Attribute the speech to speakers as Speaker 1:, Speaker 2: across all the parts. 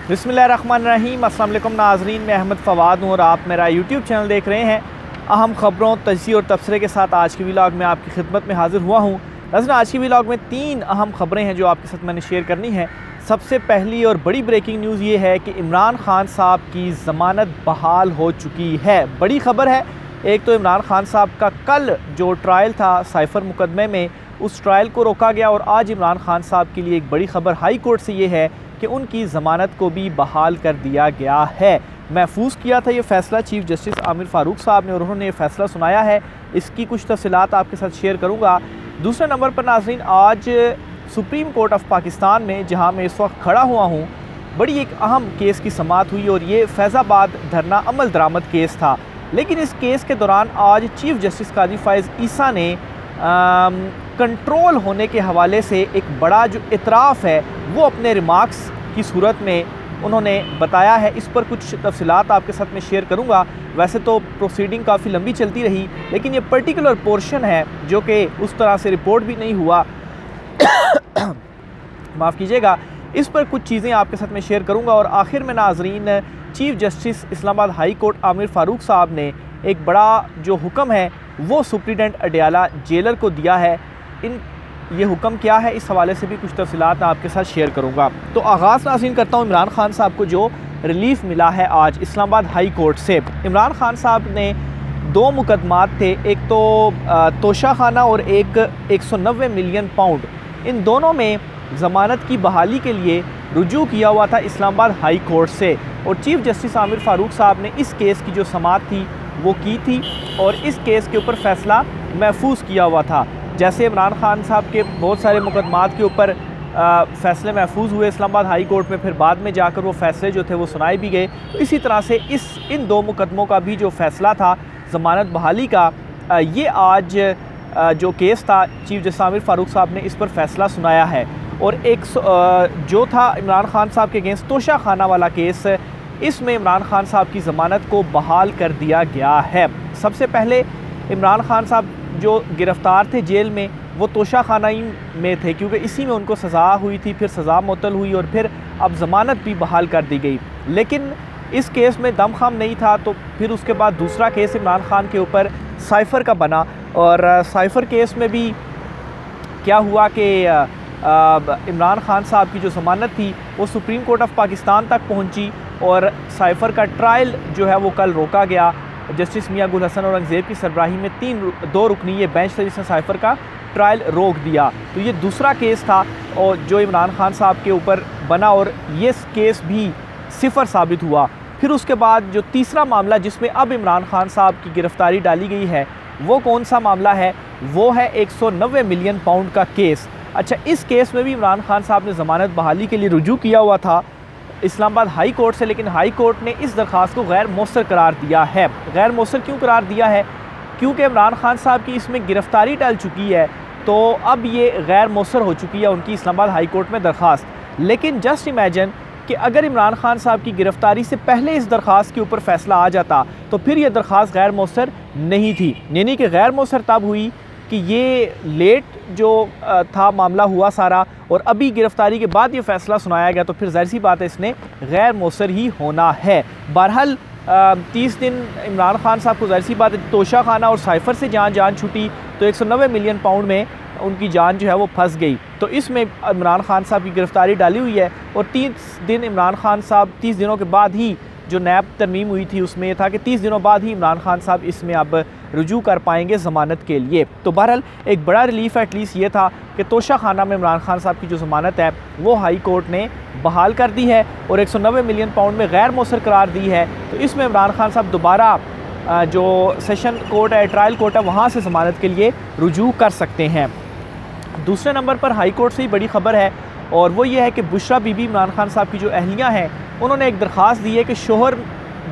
Speaker 1: बिस्मिल्लाहिर्रहमानिर्रहीम। अस्सलाम वालेकुम नाज़रीन, मैं अहमद फ़वाद हूँ और आप मेरा यूट्यूब चैनल देख रहे हैं। अहम ख़बरों, तजज़िये और तबसरे के साथ आज की व्लॉग में आपकी खिदमत में हाज़िर हुआ हूँ। नाज़रीन, आज की व्लॉग में 3 अहम ख़बरें हैं जो आपके साथ मैंने शेयर करनी है। सबसे पहली और बड़ी ब्रेकिंग न्यूज़ ये है कि इमरान खान साहब की ज़मानत बहाल हो चुकी है। बड़ी ख़बर है। एक तो इमरान खान साहब का कल जो ट्रायल था साइफ़र मुकदमे में, उस ट्रायल को रोका गया और आज इमरान खान साहब के लिए एक बड़ी ख़बर हाई कोर्ट से ये है कि उनकी ज़मानत को भी बहाल कर दिया गया है। महफूज किया था ये फ़ैसला चीफ़ जस्टिस आमिर फ़ारूक साहब ने और उन्होंने ये फ़ैसला सुनाया है। इसकी कुछ तफ़सीलात आपके साथ शेयर करूँगा। दूसरे नंबर पर नाज़रीन, आज सुप्रीम कोर्ट ऑफ पाकिस्तान में, जहाँ मैं इस वक्त खड़ा हुआ हूँ, बड़ी एक अहम केस की समाअत हुई और ये फैज़ाबाद धरना अमल दरामद केस था। लेकिन इस केस के दौरान आज चीफ़ जस्टिस काजी फ़ाइज़ ईसा ने कंट्रोल होने के हवाले से एक बड़ा जो इतराफ़ है वो अपने रिमार्क्स की सूरत में उन्होंने बताया है। इस पर कुछ तफसीलात आपके साथ में शेयर करूंगा। वैसे तो प्रोसीडिंग काफ़ी लंबी चलती रही, लेकिन ये पर्टिकुलर पोर्शन है जो कि उस तरह से रिपोर्ट भी नहीं हुआ माफ़ कीजिएगा। इस पर कुछ चीज़ें आपके साथ में शेयर करूंगा। और आखिर में नाज़रीन, chief justice Islamabad high court Aamir Farooq साहब ने एक बड़ा जो हुक्म है वो सुप्रीडेंट अडयाला जेलर को दिया है। ये हुक्म क्या है, इस हवाले से भी कुछ तफसीलात मैं आपके साथ शेयर करूंगा। तो आगाज़ नाज़रीन करता हूँ इमरान खान साहब को जो रिलीफ़ मिला है आज इस्लामाबाद हाई कोर्ट से। इमरान खान साहब ने 2 मुकदमात थे, एक तो तोशाखाना और एक 190 मिलियन पाउंड, इन दोनों में ज़मानत की बहाली के लिए रुजू किया हुआ था इस्लामाबाद हाई कोर्ट से। और चीफ़ जस्टिस आमिर फ़ारूक साहब ने इस केस की जो समाअत थी वो की थी और इस केस के ऊपर फ़ैसला महफूज किया हुआ था। जैसे इमरान खान साहब के बहुत सारे मुकदमात के ऊपर फ़ैसले महफूज हुए इस्लामाबाद हाई कोर्ट में, फिर बाद में जाकर वो फ़ैसले जो थे वो सुनाए भी गए, तो इसी तरह से इन 2 मुकदमों का भी जो फ़ैसला था ज़मानत बहाली का, ये आज जो केस था चीफ़ जस्टिस आमिर फ़ारूक साहब ने इस पर फ़ैसला सुनाया है। और एक जो था इमरान खान साहब के अगेंस्ट तोशाखाना वाला केस, इसमें इमरान खान साहब की ज़मानत को बहाल कर दिया गया है। सबसे पहले इमरान खान साहब जो गिरफ़्तार थे जेल में, वो तोशाखाना ही में थे क्योंकि इसी में उनको सज़ा हुई थी, फिर सज़ा मुअत्तल हुई और फिर अब ज़मानत भी बहाल कर दी गई। लेकिन इस केस में दमख़म नहीं था, तो फिर उसके बाद दूसरा केस इमरान खान के ऊपर साइफ़र का बना और साइफ़र केस में भी क्या हुआ कि इमरान खान साहब की जो ज़मानत थी वो सुप्रीम कोर्ट ऑफ पाकिस्तान तक पहुँची और साइफ़र का ट्रायल जो है वो कल रोका गया। जस्टिस मियां गुल हसन औरंगज़ेब की सरबराही में 2 रुकनी ये बेंच से जिसने साइफ़र का ट्रायल रोक दिया। तो ये दूसरा केस था और जो इमरान खान साहब के ऊपर बना और ये केस भी सिफर साबित हुआ। फिर उसके बाद जो तीसरा मामला जिसमें अब इमरान खान साहब की गिरफ़्तारी डाली गई है, वो कौन सा मामला है? वो है 190 मिलियन पाउंड का केस। अच्छा, इस केस में भी इमरान खान साहब ने ज़मानत बहाली के लिए रुजू किया हुआ था इस्लामाबाद हाई कोर्ट से, लेकिन हाई कोर्ट ने इस दरख्वास्त को गैर मौसर करार दिया है। गैर मौसर क्यों करार दिया है? क्योंकि इमरान खान साहब की इसमें गिरफ़्तारी टल चुकी है, तो अब ये गैर मौसर हो चुकी है उनकी इस्लामाबाद हाई कोर्ट में दरख्वास्त। लेकिन जस्ट इमेजिन कि अगर इमरान खान साहब की गिरफ़्तारी से पहले इस दरख्वास्त के ऊपर फ़ैसला आ जाता तो फिर ये दरख्वास्त गैर मौसर नहीं थी। यानी कि गैर मौसर तब हुई कि ये लेट जो था मामला हुआ सारा और अभी गिरफ़्तारी के बाद ये फ़ैसला सुनाया गया, तो फिर ज़ाहिर सी बात है इसने गैर मौसर ही होना है। बहरहाल 30 दिन इमरान खान साहब को ज़ाहिर सी बात है तोशाखाना और साइफ़र से जहाँ जान छूटी तो 190 मिलियन पाउंड में उनकी जान जो है वो फंस गई। तो इसमें इमरान खान साहब की गिरफ़्तारी डाली हुई है और 30 दिन इमरान खान साहब 30 दिनों के बाद ही जो नैब तरमीम हुई थी उसमें यह था कि 30 दिनों बाद ही इमरान खान साहब इसमें अब रुजू कर पाएंगे ज़मानत के लिए। तो बहरहाल एक बड़ा रिलीफ़ एटलीस्ट ये था कि तोशाखाना में इमरान खान साहब की जो ज़मानत है वो हाई कोर्ट ने बहाल कर दी है और 190 मिलियन पाउंड में गैर मौसर करार दी है। तो इसमें इमरान खान साहब दोबारा जो सेशन कोर्ट है, ट्रायल कोर्ट है, वहाँ से ज़मानत के लिए रुजू कर सकते हैं। दूसरे नंबर पर हाई कोर्ट से ही बड़ी ख़बर है और वो ये है कि बुशरा बीबी इमरान खान साहब की जो अहलियाँ हैं उन्होंने एक दरख्वास्त दी है कि शोहर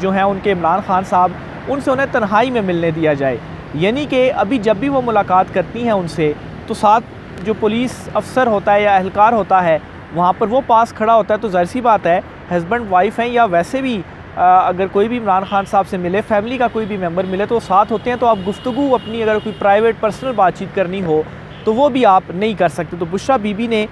Speaker 1: जो हैं उनके इमरान खान साहब, उनसे उन्हें तन्हाई में मिलने दिया जाए। यानी कि अभी जब भी वो मुलाकात करती हैं उनसे तो साथ जो पुलिस अफसर होता है या अहलकार होता है वहाँ पर वो पास खड़ा होता है, तो ज़ाहिर सी बात है हस्बैंड वाइफ हैं या वैसे भी अगर कोई भी इमरान खान साहब से मिले, फैमिली का कोई भी मेम्बर मिले तो साथ होते हैं। तो आप गुफ्तगू अपनी अगर कोई प्राइवेट पर्सनल बातचीत करनी हो तो वो भी आप नहीं कर सकते। तो बुशरा बीबी ने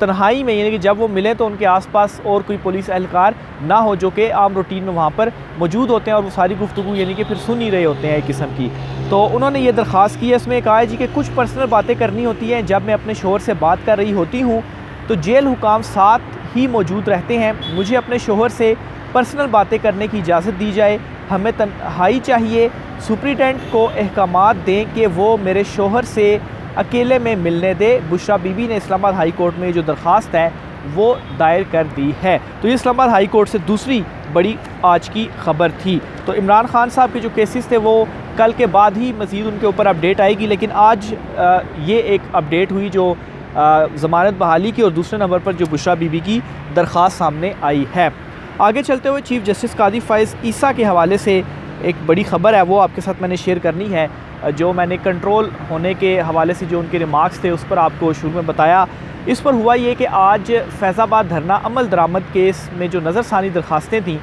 Speaker 1: तन्हाई में, यानी कि जब वो मिलें तो उनके आसपास और कोई पुलिस एहलकार ना हो जो कि आम रूटीन में वहाँ पर मौजूद होते हैं और वो सारी गुफ्तगू यानी कि फिर सुन ही रहे होते हैं एक किस्म की। तो उन्होंने ये दरख्वास्त की है, इसमें कहा है जी कि कुछ पर्सनल बातें करनी होती हैं, जब मैं अपने शोहर से बात कर रही होती हूँ तो जेल हुकाम साथ ही मौजूद रहते हैं। मुझे अपने शोहर से पर्सनल बातें करने की इजाज़त दी जाए, हमें तन्हाई चाहिए। सुप्रिटेंडेंट को अहकामात दें कि वो मेरे शोहर से अकेले में मिलने दे। बुशरा बीबी ने इस्लामाबाद हाई कोर्ट में जो दरख्वास्त है वो दायर कर दी है। तो ये इस्लामाबाद हाई कोर्ट से दूसरी बड़ी आज की खबर थी। तो इमरान खान साहब के जो केसेस थे वो कल के बाद ही मज़ीद उनके ऊपर अपडेट आएगी, लेकिन आज ये एक अपडेट हुई जो ज़मानत बहाली की और दूसरे नंबर पर जो बुशरा बीबी की दरख्वास्त सामने आई है। आगे चलते हुए चीफ़ जस्टिस कादी फ़ाइज़ ईसा के हवाले से एक बड़ी ख़बर है, वो आपके साथ मैंने शेयर करनी है। जो मैंने कंट्रोल होने के हवाले से जो उनके रिमार्क्स थे उस पर आपको शुरू में बताया। इस पर हुआ ये कि आज फैज़ाबाद धरना अमल दरामद केस में जो नज़रसानी दरख्वास्तें थीं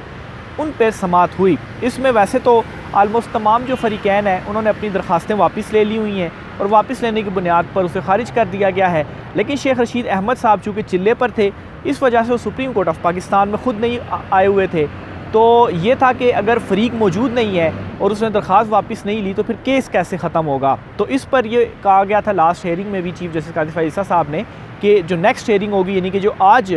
Speaker 1: उन पर समाअत हुई। इसमें वैसे तो आलमोस्ट तमाम जो फ़रीक़ैन हैं उन्होंने अपनी दरख्वास्तें वापस ले ली हुई हैं और वापस लेने की बुनियाद पर उसे ख़ारिज कर दिया गया है, लेकिन शेख रशीद अहमद साहब चूँकि चिल्ले पर थे इस वजह से वो सुप्रीम कोर्ट ऑफ पाकिस्तान में ख़ुद नहीं आए हुए थे। तो ये था कि अगर फ़रीक मौजूद नहीं है और उसने दरख्वास्त वापस नहीं ली तो फिर केस कैसे ख़त्म होगा। तो इस पर यह कहा गया था लास्ट हेयरिंग में भी चीफ़ जस्टिस कादी फ़ाइज़ ईसा साहब ने कि जो नेक्स्ट हेयरिंग होगी यानी कि जो आज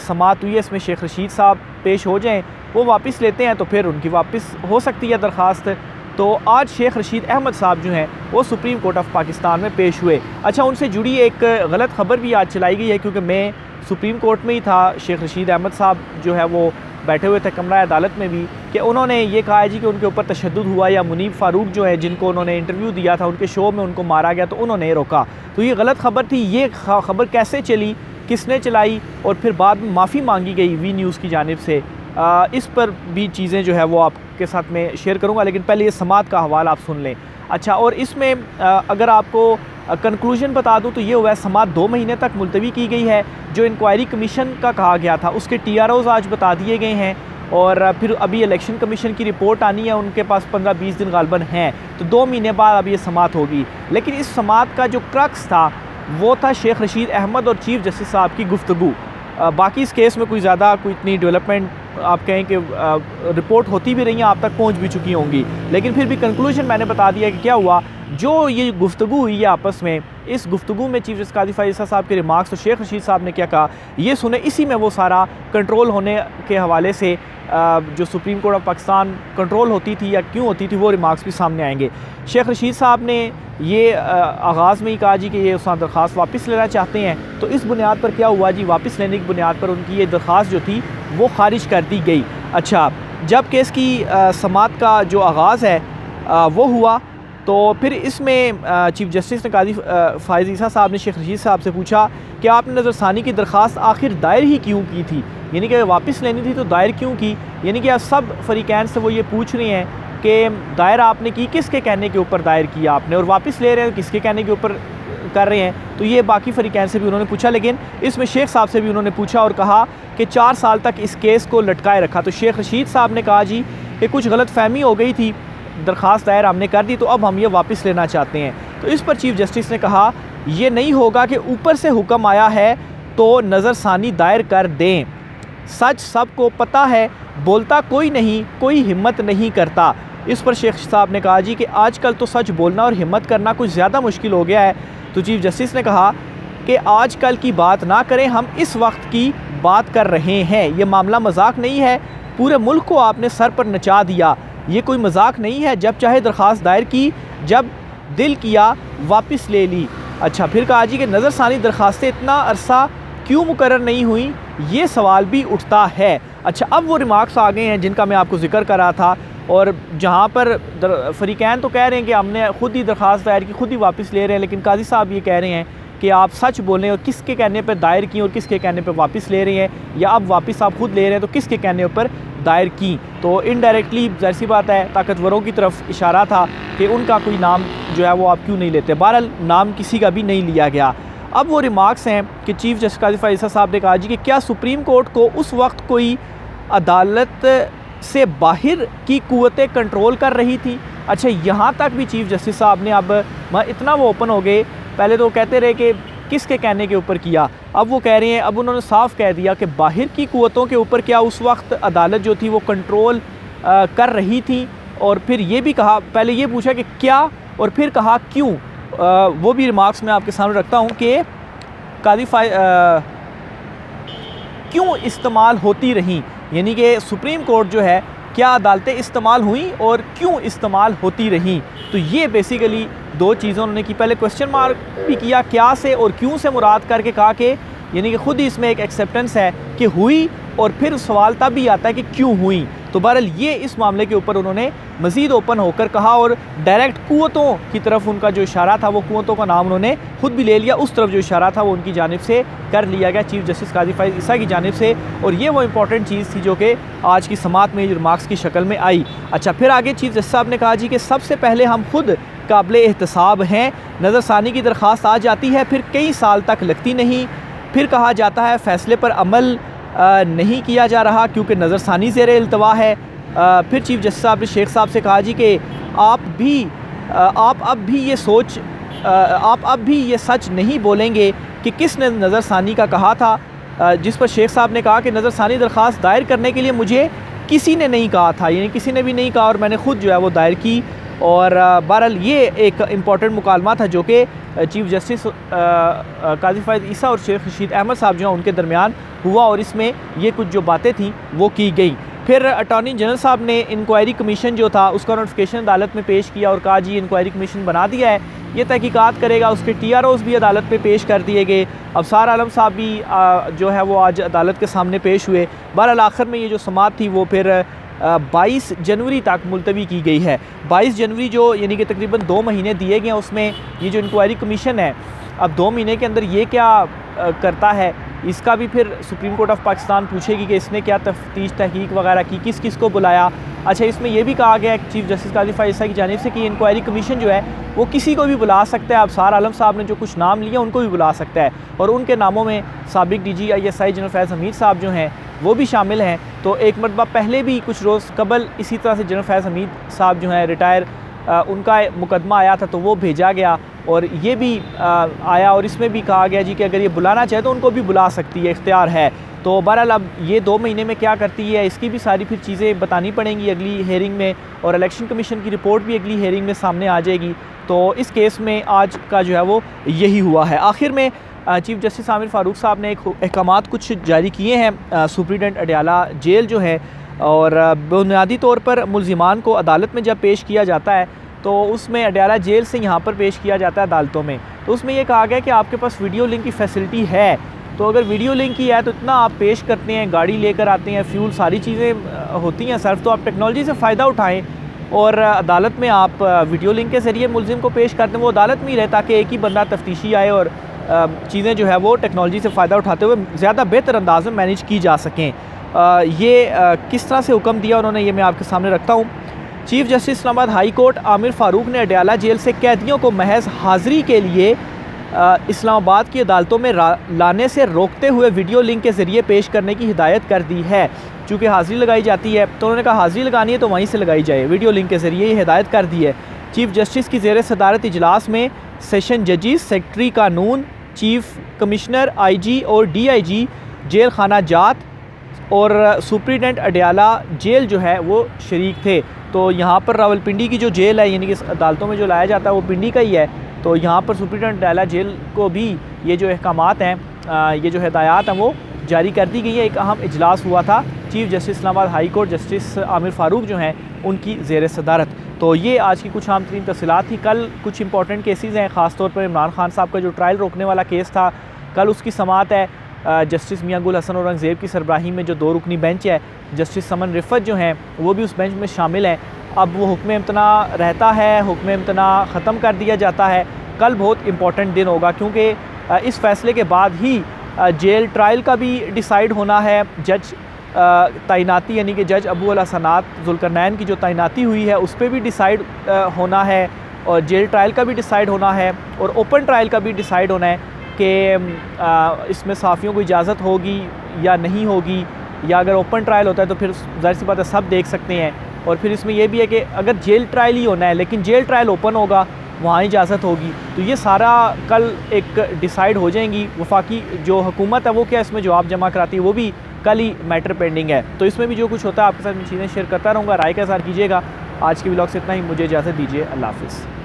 Speaker 1: समाअत हुई है इसमें शेख रशीद साहब पेश हो जाएँ, वो वापस लेते हैं तो फिर उनकी वापस हो सकती है दरख्वास्त। तो आज शेख रशीद अहमद साहब जो हैं वो सुप्रीम कोर्ट ऑफ पाकिस्तान में पेश हुए। अच्छा, उनसे जुड़ी एक गलत खबर भी आज चलाई गई है क्योंकि मैं सुप्रीम कोर्ट में ही था, शेख रशीद अहमद साहब जो है वो बैठे हुए थे कमरा अदालत में भी, कि उन्होंने ये कहा है जी कि उनके ऊपर तशद्दुद हुआ या मुनीब फ़ारूक जो है जिनको उन्होंने इंटरव्यू दिया था उनके शो में उनको मारा गया तो उन्होंने रोका। तो ये गलत खबर थी। ये खबर कैसे चली, किसने चलाई और फिर बाद में माफ़ी मांगी गई वी न्यूज़ की जानिब से, इस पर भी चीज़ें जो है वो आपके साथ में शेयर करूँगा, लेकिन पहले ये समाअत का हवाला आप सुन लें। अच्छा, और इसमें अगर आपको कंक्लूजन बता दूं तो ये हुआ है समाअत 2 महीने तक मुलतवी की गई है। जो इंक्वायरी कमीशन का कहा गया था उसके TROs आज बता दिए गए हैं और फिर अभी इलेक्शन कमीशन की रिपोर्ट आनी है, उनके पास 15-20 दिन गालबन हैं, तो 2 महीने बाद अब ये समाअत होगी। लेकिन इस समाअत का जो क्रक्स था वो था शेख रशीद अहमद और चीफ़ जस्टिस साहब की गुफ्तगू। बाकी इस केस में कोई ज़्यादा कोई इतनी डेवलपमेंट आप कहें कि रिपोर्ट होती भी रही हैं, आप तक पहुंच भी चुकी होंगी, लेकिन फिर भी कंक्लूजन मैंने बता दिया कि क्या हुआ। जो ये गुफ्तगू हुई है आपस में, इस गुफ्तगू में चीफ़ जस्टिस कादी फ़ाइज़ ईसा साहब के रिमार्क्स और शेख रशीद साहब ने क्या कहा ये सुने। इसी में वो सारा कंट्रोल होने के हवाले से जो supreme court of Pakistan control होती थी या क्यों होती थी वो रिमार्क्स भी सामने आएंगे। शेख रशीद साहब ने ये आगाज़ में ही कहा जी कि ये उस दरख्वास्त वापस लेना चाहते हैं। तो इस बुनियाद पर क्या हुआ जी, वापस लेने की बुनियाद पर उनकी ये दरख्वास्त जो थी वो खारिज कर दी गई। अच्छा, जब केस की समाअत का जो आगाज़ है वो हुआ तो फिर इसमें चीफ़ जस्टिस ने कादी फ़ाइज़ ईसा साहब ने शेख रशीद साहब से पूछा कि आपने नज़रसानी की दरख्वास्त आखिर दायर ही क्यों की थी, यानी कि वापस लेनी थी तो दायर क्यों की। यानी कि आप सब फ़रीक़ैन से वो ये पूछ रहे हैं कि दायर आपने की, किसके कहने के ऊपर दायर किया आपने, और वापस ले रहे हैं किसके कहने के ऊपर कर रहे हैं। तो ये बाकी फ़रीक़ैन से भी उन्होंने पूछा, लेकिन इसमें शेख साहब से भी उन्होंने पूछा और कहा कि 4 साल तक इस केस को लटकाए रखा। तो शेख रशीद साहब ने कहा जी कि कुछ गलत फ़हमी हो गई थी, दरख्वास्त दायर हमने कर दी तो अब हम ये वापस लेना चाहते हैं। तो इस पर चीफ़ जस्टिस ने कहा ये नहीं होगा कि ऊपर से हुक्म आया है तो नज़रसानी दायर कर दें, सच सबको पता है, बोलता कोई नहीं, कोई हिम्मत नहीं करता। इस पर शेख साहब ने कहा जी कि आजकल तो सच बोलना और हिम्मत करना कुछ ज़्यादा मुश्किल हो गया है। तो चीफ़ जस्टिस ने कहा कि आजकल की बात ना करें, हम इस वक्त की बात कर रहे हैं, ये मामला मजाक नहीं है, पूरे मुल्क को आपने सर पर नचा दिया, ये कोई मजाक नहीं है। जब चाहे दरख्वास्त दायर की, जब दिल किया वापस ले ली। अच्छा, फिर कहा जी कि नज़रसानी दरख्वास्तें इतना अरसा क्यों मुकर्रर नहीं हुई, ये सवाल भी उठता है। अच्छा, अब वो रिमार्क्स आ गए हैं जिनका मैं आपको जिक्र कर रहा था, और जहाँ पर फ़रीक़ैन तो कह रहे हैं कि हमने ख़ुद ही दरख्वास्त दायर की, ख़ुद ही वापस ले रहे हैं, लेकिन काजी साहब ये कह रहे हैं कि आप सच बोलें और किसके कहने पर दायर की और किसके कहने पर वापस ले रहे हैं, या अब वापस आप ख़ुद ले रहे हैं तो किसके कहने पर दायर की। तो इनडायरेक्टली ज़ाहिर सी बात है ताकतवरों की तरफ इशारा था कि उनका कोई नाम जो है वो आप क्यों नहीं लेते। बहरहाल नाम किसी का भी नहीं लिया गया। अब वो रिमार्क्स हैं कि चीफ़ जस्टिस कादी फ़ाइज़ ईसा साहब ने कहा जी कि क्या सुप्रीम कोर्ट को उस वक्त कोई अदालत से बाहर की कुव्वतें कंट्रोल कर रही थी। अच्छा, यहाँ तक भी चीफ़ जस्टिस साहब ने अब इतना वो ओपन हो गए। पहले तो कहते रहे कि किसके कहने के ऊपर किया। अब वो कह रहे हैं, अब उन्होंने साफ कह दिया कि बाहर की क़ुव्वतों के ऊपर क्या उस वक्त अदालत जो थी वो कंट्रोल कर रही थी, और फिर ये भी कहा, पहले ये पूछा कि क्या और फिर कहा क्यों। वो भी रिमार्क्स मैं आपके सामने रखता हूँ कि कादिफाई क्यों इस्तेमाल होती रहीं, यानी कि सुप्रीम कोर्ट जो है क्या अदालतें इस्तेमाल हुई और क्यों इस्तेमाल होती रहीं। तो ये बेसिकली दो चीज़ों उन्होंने की। पहले क्वेश्चन मार्क भी किया क्या से और क्यों से मुराद करके कहा कि यानी कि ख़ुद ही इसमें एक एक्सेप्टेंस है कि हुई, और फिर सवाल तब भी आता है कि क्यों हुई। तो बहरहाल ये इस मामले के ऊपर उन्होंने मज़ीद ओपन होकर कहा, और डायरेक्ट क़ुव्वतों की तरफ उनका जो इशारा था, वो क़ुव्वतों का नाम उन्होंने खुद भी ले लिया, उस तरफ जो इशारा था वो उनकी जानिब से कर लिया गया चीफ़ जस्टिस काज़ी फ़ाइज़ ईसा की जानिब से। और ये वो इंपॉर्टेंट चीज़ थी जो कि आज की समात में रिमार्क्स की शक्ल में आई। अच्छा, फिर आगे चीफ़ जस्टिस साहब ने कहा जी कि सबसे पहले हम खुद काबिल एहतसाब हैं, नज़रसानी की दरख्वास्त आ जाती है, फिर कई साल तक लगती नहीं, फिर कहा जाता है फ़ैसले पर अमल नहीं किया जा रहा क्योंकि नज़रसानी ज़ेर इल्तवा है। फिर चीफ़ जस्टिस साहब ने शेख साहब से कहा जी कि आप अब भी ये सच नहीं बोलेंगे कि किसने नज़रसानी का कहा था, जिस पर शेख साहब ने कहा कि नज़रसानी दरख्वास्त दायर करने के लिए मुझे किसी ने नहीं कहा था, यानी किसी ने भी नहीं कहा और मैंने ख़ुद जो है वो दायर की। और बहरहाल ये एक इम्पॉर्टेंट मुकालमा था जो कि चीफ़ जस्टिस काज़ी फ़ाइज़ ईसा और शेख रशीद अहमद साहब जो हैं उनके दरमियान हुआ, और इसमें ये कुछ जो बातें थी वो की गई। फिर अटॉर्नी जनरल साहब ने इंक्वायरी कमीशन जो था उसका नोटिफिकेशन अदालत में पेश किया और कहा जी इंक्वायरी कमीशन बना दिया है, ये तहकीकात करेगा। उसके TROs भी अदालत में पेश कर दिए गए। अफसार आलम साहब भी जो है वो आज अदालत के सामने पेश हुए। बहरहाल आखिर में ये जो समात थी वो फिर 22 जनवरी तक मुलतवी की गई है। 22 जनवरी जो यानी कि तकरीबन 2 महीने दिए गए हैं, उसमें ये जो इंक्वायरी कमीशन है अब 2 महीने के अंदर ये क्या करता है, इसका भी फिर सुप्रीम कोर्ट ऑफ पाकिस्तान पूछेगी कि इसने क्या तफ्तीश तहकीक वगैरह की, किस किस को बुलाया। अच्छा, इसमें यह भी कहा गया है चीफ़ जस्टिस काज़ी फ़ाइज़ ईसा की जानिब से कि इंक्वायरी कमीशन जो है वो किसी को भी बुला सकता है। अफसार आलम साहब ने जो कुछ नाम लिए उनको भी बुला सकता है, और उनके नामों में साबिक DG ISI जनरल फैज़ हमीद साहब जो हैं वो भी शामिल हैं। तो एक मरतबा पहले भी कुछ रोज़ कबल इसी तरह से जनरल फैज़ हमीद साहब जो हैं रिटायर, उनका मुकदमा आया था तो वो भेजा गया, और ये भी आया, और इसमें भी कहा गया जी कि अगर ये बुलाना चाहे तो उनको भी बुला सकती है, इख्तियार है। तो बहरहाल अब ये 2 महीने में क्या करती है इसकी भी सारी फिर चीज़ें बतानी पड़ेंगी अगली हेयरिंग में, और इलेक्शन कमीशन की रिपोर्ट भी अगली हेयरिंग में सामने आ जाएगी। तो इस केस में आज का जो है वो यही हुआ है। आखिर में चीफ़ जस्टिस आमिर फ़ारूक साहब ने एक अहकामात कुछ जारी किए हैं सुप्रीडेंट अडयाला जेल जो है, और बुनियादी तौर पर मुल्ज़िमान को अदालत में जब पेश किया जाता है तो उसमें अडयाला जेल से यहाँ पर पेश किया जाता है अदालतों में। तो उसमें यह कहा गया कि आपके पास वीडियो लिंक की फैसिलिटी है, तो अगर वीडियो लिंक की है तो इतना आप पेश करते हैं, गाड़ी लेकर आते हैं, फ्यूल, सारी चीज़ें होती हैं सर्फ, तो आप टेक्नोलॉजी से फ़ायदा उठाएँ और अदालत में आप वीडियो लिंक के ज़रिए मुल्ज़िम को पेश करते हैं, वो अदालत में ही रहे ताकि एक ही बंदा तफ्तीशी आए और चीज़ें जो है वो टेक्नोलॉजी से फ़ायदा उठाते हुए ज़्यादा बेहतर अंदाज में मैनेज की जा सकें। ये किस तरह से हुक्म दिया उन्होंने, ये मैं आपके सामने रखता हूँ। Chief justice Islamabad high court Aamir Farooq ने अडयाला जेल से कैदियों को महज हाज़िरी के लिए इस्लामाबाद की अदालतों में लाने से रोकते हुए वीडियो लिंक के ज़रिए पेश करने की हिदायत कर दी है। चूँकि हाज़िरी लगाई जाती है तो उन्होंने कहा हाज़िरी लगानी है तो वहीं से लगाई जाए, वीडियो लिंक के ज़रिए ये हिदायत कर दी है। चीफ़ जस्टिस की ज़ेर सदारत इजलास में सेशन जजेस, सेक्रेटरी कानून, चीफ़ कमिश्नर, IG और DIG, जेल खाना जात और सुप्रीडेंट अडयाला जेल जो है वो शरीक थे। तो यहाँ पर रावलपिंडी की जो जेल है, यानी कि अदालतों में जो लाया जाता है वो पिंडी का ही है, तो यहाँ पर सुप्रीडेंट अडयाला जेल को भी ये जो अहकामात हैं, ये जो हिदायत हैं वो जारी कर दी गई है। एक अहम इजलास हुआ था chief justice Islamabad high court justice Aamir Farooq जो हैं उनकी ज़ेर सदारत। तो ये आज की कुछ अहम तरीन तफसीलात थी। कल कुछ इंपॉर्टेंट केसेस हैं, ख़ास तौर पर इमरान खान साहब का जो ट्रायल रोकने वाला केस था, कल उसकी समात है। जस्टिस मियां गुल हसन औरंगज़ेब की सरबराही में जो 2 रुकनी बेंच है, जस्टिस समन रिफ़त जो हैं वो भी उस बेंच में शामिल हैं। अब वो हुक्म इम्तना रहता है, हुक्म इम्तना ख़त्म कर दिया जाता है। कल बहुत इंपॉर्टेंट दिन होगा क्योंकि इस फ़ैसले के बाद ही जेल ट्रायल का भी डिसाइड होना है। जज तैनाती यानी कि जज अबू अल हसनात जुल्करनैन की जो तैनाती हुई है उस पर भी डिसाइड होना है, और जेल ट्रायल का भी डिसाइड होना है, और ओपन ट्रायल का भी डिसाइड होना है कि इसमें सहाफ़ियों को इजाज़त होगी या नहीं होगी, या अगर ओपन ट्रायल होता है तो फिर ज़ाहिर सी बात है सब देख सकते हैं। और फिर इसमें यह भी है कि अगर जेल ट्रायल ही होना है लेकिन जेल ट्रायल ओपन होगा वहाँ इजाज़त होगी। तो ये सारा कल एक डिसाइड हो जाएंगी। वफाकी जो हुकूमत है वो क्या इसमें जवाब जमा कराती है, वो भी कल ही मैटर पेंडिंग है। तो इसमें भी जो कुछ होता है आपके साथ मैं चीज़ें शेयर करता रहूँगा, राय का इज़हार कीजिएगा। आज के व्लॉग से इतना ही, मुझे इजाज़त दीजिए। अल्लाह हाफ़िज़।